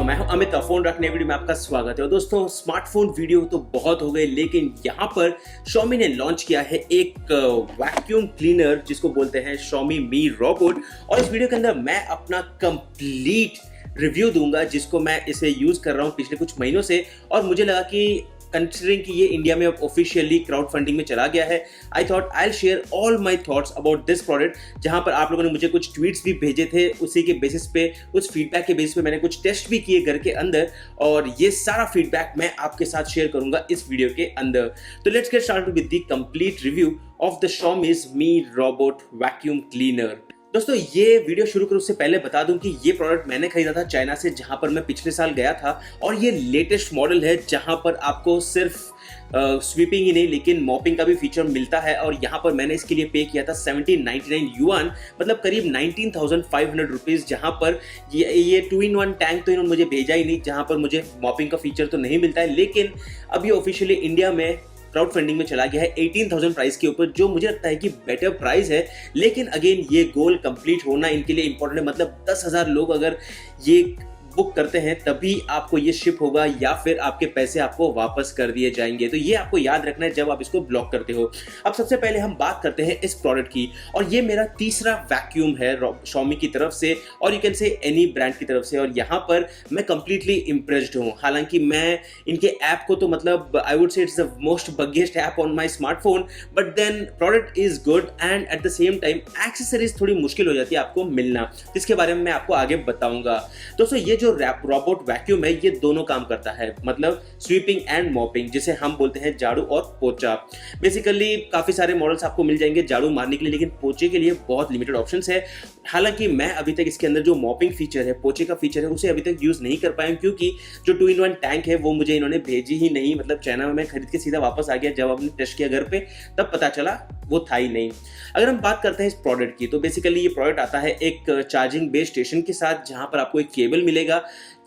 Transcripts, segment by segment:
मैं हूं अमित। फोन रखने वीडियो में आपका स्वागत है। और दोस्तों, स्मार्टफोन वीडियो तो बहुत हो गए, लेकिन यहाँ पर Xiaomi ने लॉन्च किया है एक वैक्यूम क्लीनर जिसको बोलते हैं Xiaomi Mi रोबोट। और इस वीडियो के अंदर मैं अपना कंप्लीट रिव्यू दूंगा, जिसको मैं इसे यूज कर रहा हूँ पिछले कुछ महीनों से। और मुझे लगा कि कंसिडरिंग कि ये इंडिया में ऑफिशियली क्राउड फंडिंग में चला गया है, I thought I will share all my thoughts about this product. जहां पर आप लोगों ने मुझे कुछ ट्वीट्स भी भेजे थे, उसी के बेसिस पे, उस फीडबैक के बेसिस पे मैंने कुछ टेस्ट भी किए घर के अंदर, और ये सारा फीडबैक मैं आपके साथ शेयर करूंगा इस वीडियो के अंदर। तो let's get started with the complete review of the Xiaomi's Mi robot vacuum cleaner. दोस्तों, ये वीडियो शुरू करूं उससे पहले बता दूं कि ये प्रोडक्ट मैंने खरीदा था चाइना से, जहां पर मैं पिछले साल गया था। और ये लेटेस्ट मॉडल है, जहां पर आपको सिर्फ स्वीपिंग ही नहीं लेकिन मॉपिंग का भी फीचर मिलता है। और यहाँ पर मैंने इसके लिए पे किया था 1799 युआन, मतलब करीब 19,500 रुपीज़। जहाँ पर ये 2-in-1 टैंक तो इन्होंने मुझे भेजा ही नहीं, जहाँ पर मुझे मॉपिंग का फीचर तो नहीं मिलता है। लेकिन अभी ऑफिशियली इंडिया में क्राउड फंडिंग में चला गया है 18,000 प्राइस के ऊपर, जो मुझे लगता है कि बेटर प्राइस है। लेकिन अगेन, ये गोल कंप्लीट होना इनके लिए इंपॉर्टेंट है। मतलब 10,000 लोग अगर ये बुक करते हैं तभी आपको ये शिप होगा, या फिर आपके पैसे आपको वापस कर दिए जाएंगे। तो ये आपको याद रखना है जब आप इसको ब्लॉक करते हो। अब सबसे पहले हम बात करते हैं इस प्रोडक्ट की। और ये मेरा तीसरा वैक्यूम है Xiaomi की तरफ से, और you can say any brand की तरफ से। और यहाँ पर मैं कंप्लीटली इम्प्रेस्ड हूँ। हालांकि मैं इनके ऐप को तो मतलब I would say it's the most buggiest app on my smartphone, but then product is good and at the same time accessories थोड़ी मुश्किल हो जाती है आपको मिलना, जिसके बारे में मैं आपको आगे बताऊंगा। दोस्तों, ये जो रोबोट वैक्यूम है, ये दोनों काम करता है, मतलब स्वीपिंग एंड मॉपिंग, जिसे हम बोलते हैं झाड़ू और पोछा। बेसिकली काफी सारे मॉडल्स आपको मिल जाएंगे झाड़ू मारने के लिए, लेकिन पोछे के लिए बहुत लिमिटेड ऑप्शंस है। हालांकि मैं अभी तक इसके अंदर जो मॉपिंग फीचर है, पोछे का फीचर है, उसे अभी तक यूज नहीं कर पाया, क्योंकि जो 2-in-1 टैंक है वो मुझे इन्होंने भेजी ही नहीं। मतलब चाइना में मैं खरीद के सीधा वापस आ गया। जब हमने टेस्ट किया घर पे, तब पता चला वो था ही नहीं। अगर हम बात करते हैं इस प्रोडक्ट की, तो बेसिकली ये प्रोडक्ट आता है एक चार्जिंग बेस स्टेशन के साथ, जहां पर आपको एक केबल मिलेगा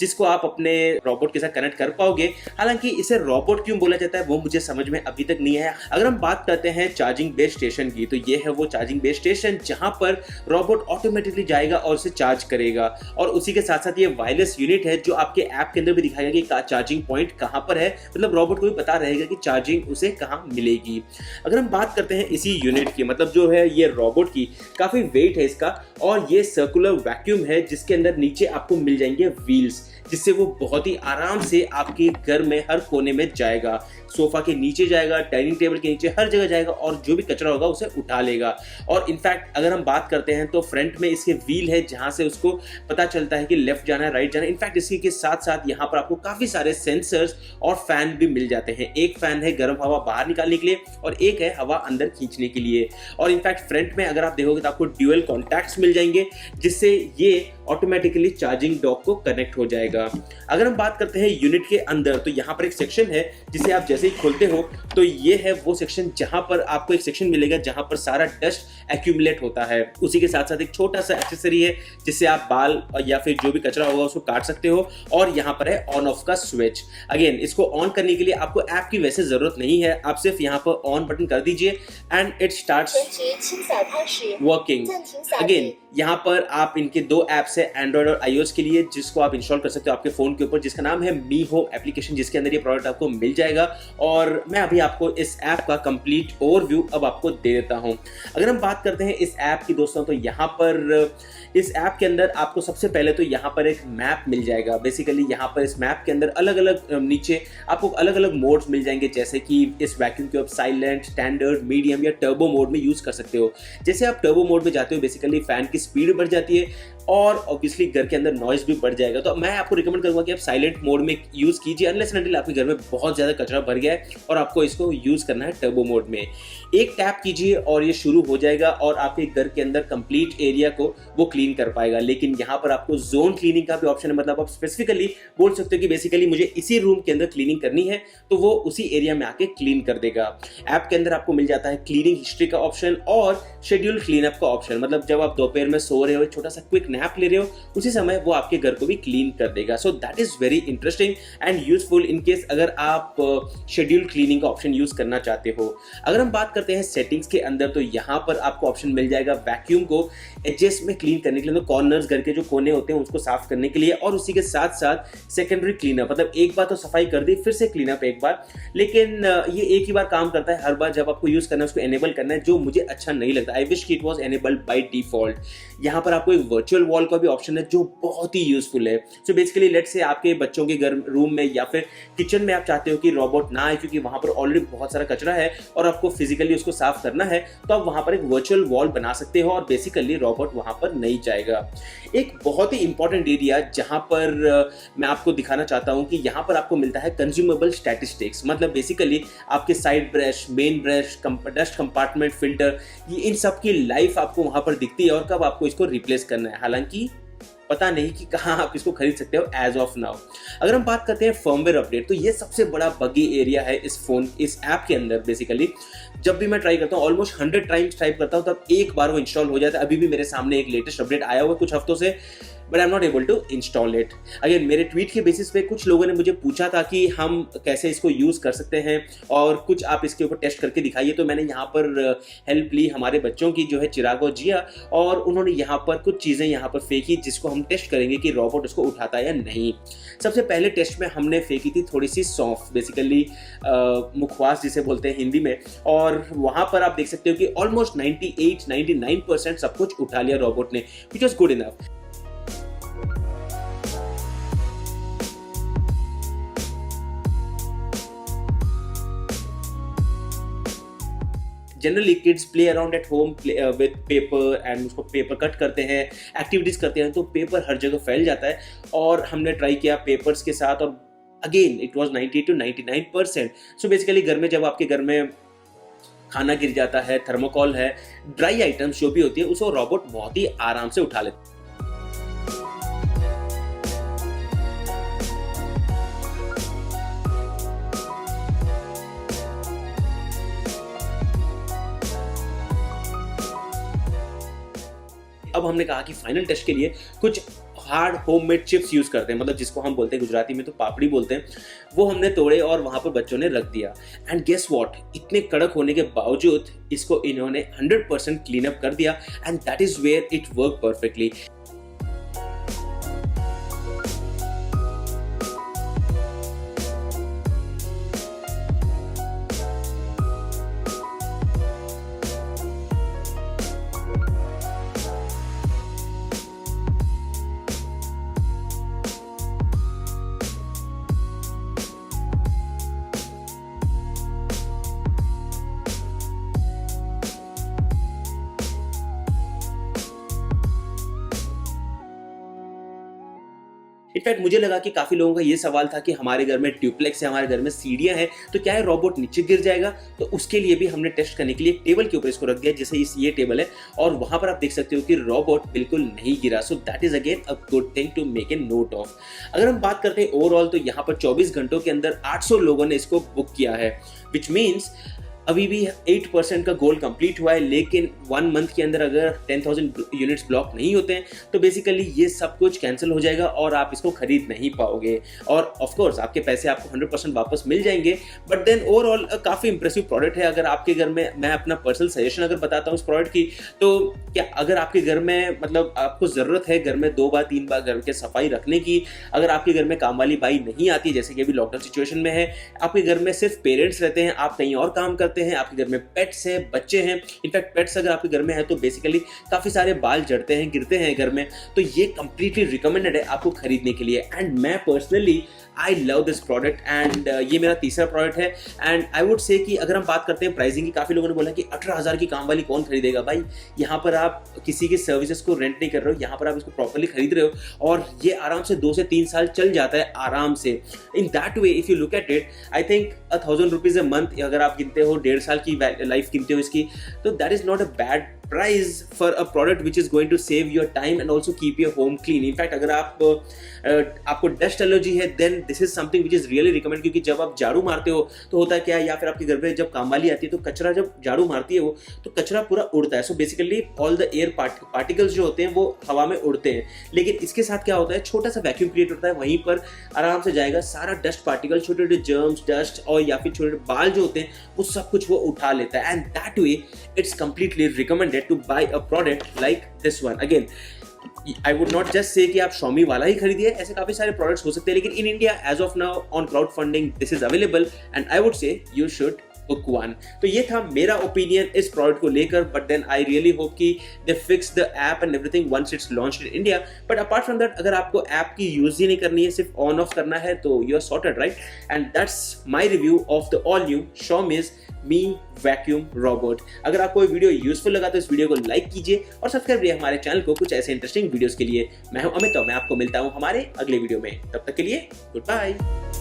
जिसको आप अपने रोबोट के साथ कनेक्ट कर पाओगे। हालांकि इसे रोबोट क्यों बोला जाता है वो मुझे समझ में अभी तक नहीं आया। अगर हम बात करते हैं चार्जिंग बेस स्टेशन की, तो ये है वो चार्जिंग बेस स्टेशन जहां पर रोबोट ऑटोमेटिकली जाएगा और उसे चार्ज करेगा। और उसी के साथ साथ ये वायरलेस यूनिट है, जो आपके ऐप के अंदर भी दिखाएगा कि चार्जिंग पॉइंट कहां पर है। मतलब रोबोट को भी पता रहेगा कि चार्जिंग उसे कहां मिलेगी। अगर हम बात करते हैं इसी यूनिट की, मतलब जो है ये रोबोट की, काफी वेट है इसका। और ये सर्कुलर वैक्यूम है, जिसके अंदर नीचे आपको मिल जाएंगे व्हील्स, जिससे वो बहुत ही आराम से आपके घर में हर कोने में जाएगा। सोफा के नीचे जाएगा, डाइनिंग टेबल के नीचे, हर जगह जाएगा, और जो भी कचरा होगा उसे उठा लेगा। और इनफैक्ट अगर हम बात करते हैं तो फ्रंट में इसके व्हील है, जहां से उसको पता चलता है कि लेफ्ट जाना है, राइट जाना है। इनफैक्ट इसी के साथ साथ यहाँ पर आपको काफी सारे सेंसर्स और फैन भी मिल जाते हैं। एक फैन है गर्म हवा बाहर निकालने के लिए, और एक है हवा अंदर खींचने के लिए। और इनफैक्ट फ्रंट में अगर आप देखोगे तो आपको ड्यूअल कॉन्टैक्ट्स मिल जाएंगे, जिससे ये ऑटोमेटिकली चार्जिंग डॉक को कनेक्ट हो जाएगा। अगर हम बात करते हैं यूनिट के अंदर, तो यहाँ पर एक सेक्शन है जिसे आप जैसे ही खोलते हो तो ये है वो सेक्शन जहां पर आपको एक सेक्शन मिलेगा जहां पर सारा डस्ट एक्यूमुलेट होता है। उसी के साथ साथ एक छोटा सा एक्सेसरी है, जिससे आप बाल या फिर जो भी कचरा होगा उसको काट सकते हो। और यहाँ पर है ऑन ऑफ का स्विच। अगेन, इसको ऑन करने के लिए आपको ऐप की वैसे जरूरत नहीं है, आप सिर्फ यहाँ पर ऑन बटन कर दीजिए and it starts working. Again, यहाँ पर आप इनके दो ऐप्स है, एंड्रॉइड और iOS के लिए, जिसको आप इंस्टॉल कर सकते हो आपके फोन के ऊपर, जिसका नाम है Mi Home एप्लीकेशन, जिसके अंदर ये प्रोडक्ट आपको मिल जाएगा। और मैं अभी आपको इस ऐप का कंप्लीट ओवरव्यू अब आपको दे देता हूं। अगर हम बात करते हैं इस ऐप की दोस्तों, तो यहाँ पर इस ऐप के अंदर आपको सबसे पहले तो यहाँ पर एक मैप मिल जाएगा। बेसिकली यहाँ पर इस मैप के अंदर अलग अलग नीचे आपको अलग अलग मोड्स मिल जाएंगे, जैसे कि इस वैक्यूम को आप साइलेंट, स्टैंडर्ड, मीडियम या टर्बो मोड में यूज कर सकते हो। जैसे आप टर्बो मोड में जाते हो, बेसिकली फैन की स्पीड बढ़ जाती है और ऑब्वियसली घर के अंदर नॉइज भी बढ़ जाएगा। तो मैं आपको रिकमेंड करूंगा कि आप साइलेंट मोड में यूज कीजिए, अनलेस एंड अनटिल आपके घर में बहुत ज्यादा कचरा भर गया है और आपको इसको यूज करना है टर्बो मोड में। एक टैप कीजिए और ये शुरू हो जाएगा, और आपके घर के अंदर कंप्लीट एरिया को वो क्लीन कर पाएगा। लेकिन यहाँ पर आपको जोन क्लीनिंग का भी ऑप्शन है, मतलब आप स्पेसिफिकली बोल सकते हो कि बेसिकली मुझे इसी रूम के अंदर क्लीनिंग करनी है, तो वो उसी एरिया में आके क्लीन कर देगा। ऐप के अंदर आपको मिल जाता है क्लीनिंग हिस्ट्री का ऑप्शन और शेड्यूल क्लीनअप का ऑप्शन। मतलब जब आप दोपहर में सो रहे हो, छोटा सा क्विक नैप ले रहे हो उसी समय वो आपके घर को भी क्लीन कर देगा। सो that is very interesting and useful in case अगर आप शेड्यूल क्लीनिंग का ऑप्शन यूज करना चाहते हो। अगर हम बात करते हैं सेटिंग्स के अंदर तो यहाँ पर आपको ऑप्शन मिल जाएगा वैक्यूम को एजेस में क्लीन करने के लिए, तो कॉर्नर्स घर के जो कोने होते हैं उसको साफ करने के लिए, और उसी के साथ साथ सेकेंडरी क्लीनअप, मतलब एक बार तो सफाई कर दी फिर से क्लीनअप एक बार, लेकिन ये एक ही बार काम करता है। हर बार जब आपको यूज करना है उसको एनेबल करना है, जो मुझे अच्छा नहीं लगता। I wish it was enabled by default. यहाँ पर आपको एक वर्चुअल वॉल का भी ऑप्शन है जो बहुत ही यूजफुल है। सो बेसिकली लेट्स से आपके बच्चों के घर रूम में या फिर किचन में आप चाहते हो कि रोबोट ना आए क्योंकि वहां पर ऑलरेडी बहुत सारा कचरा है और आपको फिजिकली उसको साफ करना है, तो आप वहां पर एक वर्चुअल वॉल बना सकते हो और बेसिकली रोबोट वहां पर नहीं जाएगा। एक बहुत ही इंपॉर्टेंट एरिया जहां पर मैं आपको दिखाना चाहता हूं कि यहां पर आपको मिलता है कंज्यूमेबल स्टैटिस्टिक्स, मतलब बेसिकली आपके side brush, main brush, dust compartment, filter, ये इन सब की लाइफ आपको वहां पर दिखती है और कब आपको इसको रिप्लेस करना है। हालांकि पता नहीं कि कहाँ आप इसको खरीद सकते हो एज ऑफ नाउ। अगर हम बात करते हैं फर्मवेयर अपडेट, तो ये सबसे बड़ा बगी एरिया है इस ऐप के अंदर। बेसिकली जब भी मैं ट्राई करता हूँ, ऑलमोस्ट 100 टाइम्स टाइप करता हूँ, तब एक बार वो इंस्टॉल हो जाता है। अभी भी मेरे सामने एक लेटेस्ट अपडेट आया हुआ कुछ हफ्तों से, but I am not able to install it. Again मेरे ट्वीट के बेसिस पे कुछ लोगों ने मुझे पूछा था कि हम कैसे इसको यूज़ कर सकते हैं और कुछ आप इसके ऊपर टेस्ट करके दिखाइए, तो मैंने यहाँ पर हेल्प ली हमारे बच्चों की जो है चिराग और जिया, और उन्होंने यहाँ पर कुछ चीज़ें यहाँ पर फेंकी जिसको हम टेस्ट करेंगे कि रोबोट उसको उठाता है या नहीं। सबसे पहले टेस्ट में हमने फेंकी थी थोड़ी सी सौंफ, बेसिकली मुखवास जिसे बोलते हैं हिंदी में, और वहाँ पर आप देख सकते हो कि ऑलमोस्ट 98-99% सब कुछ उठा लिया रोबोट ने, which was good enough. Generally kids play around at home with paper and उसको पेपर कट करते हैं, एक्टिविटीज करते हैं, तो पेपर हर जगह फैल जाता है। और हमने ट्राई किया पेपर्स के साथ और again it was 90-99%। So basically घर में जब आपके घर में खाना गिर जाता है, थर्मोकॉल है, ड्राई आइटम्स जो भी होती है, उसको रोबोट बहुत ही आराम से उठा लेता है। अब हमने कहा कि फाइनल टेस्ट के लिए कुछ हार्ड होममेड चिप्स यूज करते हैं, मतलब जिसको हम बोलते हैं गुजराती में तो पापड़ी बोलते हैं, वो हमने तोड़े और वहां पर बच्चों ने रख दिया। एंड गेस व्हाट, इतने कड़क होने के बावजूद इसको इन्होंने 100% क्लीन अप कर दिया and that is where it work perfectly. In fact मुझे लगा कि काफी लोगों का ये सवाल था कि हमारे घर में ड्यूप्लेक्स है, हमारे घर में सीढ़ियां हैं, तो क्या है रोबोट नीचे गिर जाएगा? तो उसके लिए भी हमने टेस्ट करने के लिए टेबल के ऊपर इसको रख दिया, जैसे ये टेबल है, और वहां पर आप देख सकते हो कि रोबोट बिल्कुल नहीं गिरा। So that is again a good thing to make a note of. अगर हम बात करते हैं ओवरऑल, तो यहाँ पर 24 घंटों के अंदर 800 लोगों ने इसको बुक किया है, विच मीन्स अभी भी 8% का गोल कंप्लीट हुआ है। लेकिन 1 मंथ के अंदर अगर 10,000 यूनिट्स ब्लॉक नहीं होते हैं तो बेसिकली ये सब कुछ कैंसिल हो जाएगा और आप इसको खरीद नहीं पाओगे, और ऑफ कोर्स आपके पैसे आपको 100% वापस मिल जाएंगे। बट देन ओवरऑल काफ़ी इंप्रेसिव प्रोडक्ट है। अगर आपके घर में, मैं अपना पर्सनल सजेशन अगर बताता हूँ इस प्रोडक्ट की, तो क्या अगर आपके घर में, मतलब आपको ज़रूरत है घर में 2 बार 3 बार घर के सफाई रखने की, अगर आपके घर में काम वाली बाई नहीं आती, जैसे कि अभी लॉकडाउन सिचुएशन में है, आपके घर में सिर्फ पेरेंट्स रहते हैं, आप कहीं और काम करते हैं, आपके घर में पेट्स हैं, बच्चे हैं, इनफैक्ट पेट्स अगर आपके घर में है तो बेसिकली काफी सारे बाल झड़ते हैं, गिरते हैं घर में, तो ये कंप्लीटली रिकमेंडेड है आपको खरीदने के लिए। एंड मैं personally I love this product and ये मेरा तीसरा प्रोडक्ट है। एंड आई वुड से कि अगर हम बात करते हैं प्राइसिंग की, काफी लोगों ने बोला कि 18,000 की काम वाली कौन खरीदेगा? भाई यहाँ पर आप किसी की सर्विसेज को रेंट नहीं कर रहे हो, यहाँ पर आप इसको प्रॉपर्ली खरीद रहे हो और ये आराम से 2 से 3 साल चल जाता है आराम से। In that way if you look at it, I think 1,000 rupees a month अगर आप गिनते हो, 1.5 साल की लाइफ गिनते हो इसकी, तो that is not a bad price for a product which is going to save your time and also keep your home clean. In fact अगर आपको डस्ट एलर्जी है then this is something which is really recommend, क्योंकि जब आप झाड़ू मारते हो तो होता है क्या, या फिर आपके घर पे जब काम वाली आती है तो कचरा जब झाड़ू मारती है वो, तो कचरा पूरा उड़ता है। So basically all the air particles जो होते हैं वो हवा में उड़ते हैं, लेकिन इसके साथ क्या होता है, छोटा सा वैक्यूम क्रिएट होता है, वहीं पर आराम से जाएगा सारा डस्ट पार्टिकल, छोटे छोटे जर्म्स, डस्ट और या फिर छोटे बाल जो होते हैं वो सब कुछ वो उठा लेता है। And that way it's completely recommended to buy a product like this one. Again I would not just say कि आप Xiaomi वाला ही खरीदिए, ऐसे काफी सारे प्रोडक्ट्स हो सकते हैं, लेकिन in India as of now on crowd funding this is available and I would say you should book one. तो ये था मेरा ओपिनियन इस प्रोडक्ट को लेकर, but then I really hope कि they fix the app and everything once it's launched in India. But apart from that, अगर आपको ऐप की यूज ही नहीं करनी है, सिर्फ ऑन ऑफ करना है, तो you are sorted, right? And that's my review of the all new Xiaomi's Mi vacuum robot. अगर आपको ये वीडियो यूजफुल लगा तो इस वीडियो को लाइक कीजिए और सब्सक्राइब करिए हमारे चैनल को कुछ ऐसे इंटरेस्टिंग वीडियोस के लिए। मैं हूं अमित और मैं आपको मिलता हूं हमारे अगले वीडियो में, तब तक के लिए गुड बाय।